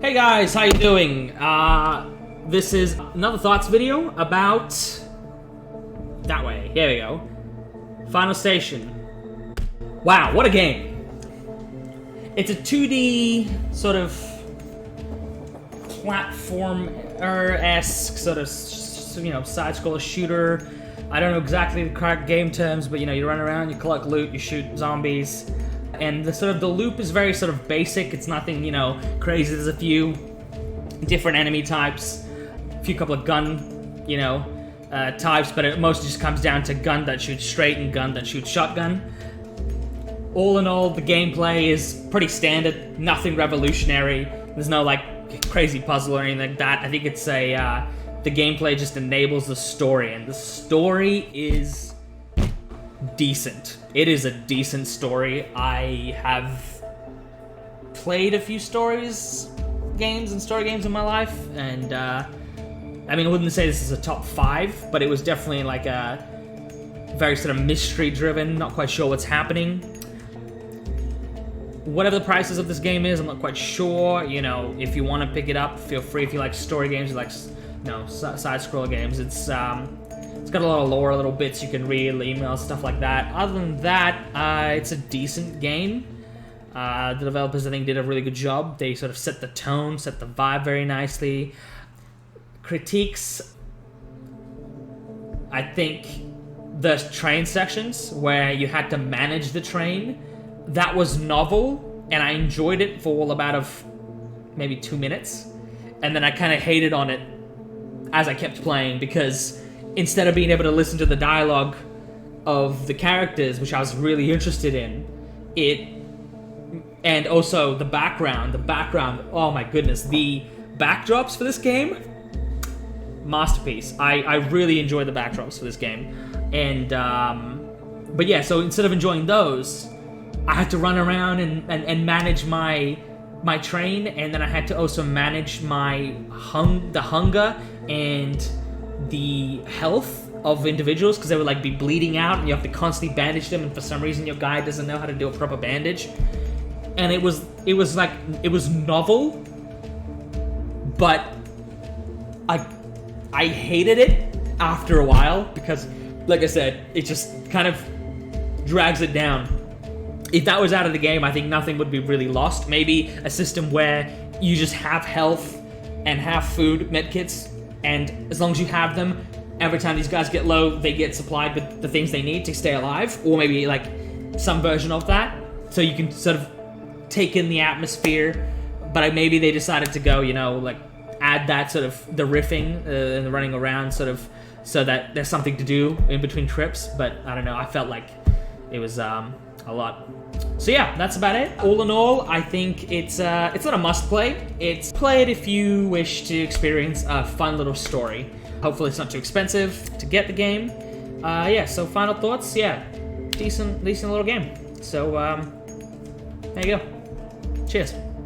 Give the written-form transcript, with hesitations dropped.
Hey guys, how you doing? This is another thoughts video about... that way, here we go. Final Station. Wow, what a game. It's a 2D sort of platformer-esque sort of, side-scroller shooter. I don't know exactly the correct game terms, but you run around, you collect loot, you shoot zombies. And the loop is very sort of basic. It's nothing, crazy. There's a few different enemy types, a few couple of gun, types, but it mostly just comes down to gun that shoots straight and gun that shoots shotgun. All in all, the gameplay is pretty standard, nothing revolutionary. There's no crazy puzzle or anything like that. I think it's the gameplay just enables the story, and the story is decent. It is a decent story. I have played a few story games in my life, and I wouldn't say this is a top 5, but it was definitely a very sort of mystery-driven, not quite sure what's happening. Whatever the prices of this game is, I'm not quite sure. If you want to pick it up, feel free. If you like story games, side-scroller games, it's got a lot of lore, little bits you can read, emails, stuff like that. Other than that, it's a decent game. The developers, I think, did a really good job. They sort of set the tone, set the vibe very nicely. Critiques, I think the train sections where you had to manage the train, that was novel, and I enjoyed it for all about maybe 2 minutes. And then I kind of hated on it as I kept playing, because instead of being able to listen to the dialogue of the characters, which I was really interested in, and also the background, oh my goodness, the backdrops for this game, masterpiece. I really enjoyed the backdrops for this game. And, but yeah, so instead of enjoying those, I had to run around and manage my train, and then I had to also manage the hunger and the health of individuals, because they would be bleeding out, and you have to constantly bandage them, and for some reason your guy doesn't know how to do a proper bandage. And it was novel, but I hated it after a while, because like I said, it just kind of drags it down. If that was out of the game, I think nothing would be really lost. Maybe a system where you just have health and have food, medkits, and as long as you have them, every time these guys get low, they get supplied with the things they need to stay alive, or maybe some version of that, so you can sort of take in the atmosphere. But maybe they decided to go, add that sort of the riffing and the running around, sort of, so that there's something to do in between trips. But I don't know, I felt like it was a lot. So yeah, that's about it. All in all, I think it's not a must-play. It's play it if you wish to experience a fun little story. Hopefully it's not too expensive to get the game. Yeah, so final thoughts, yeah. Decent little game. So, there you go. Cheers.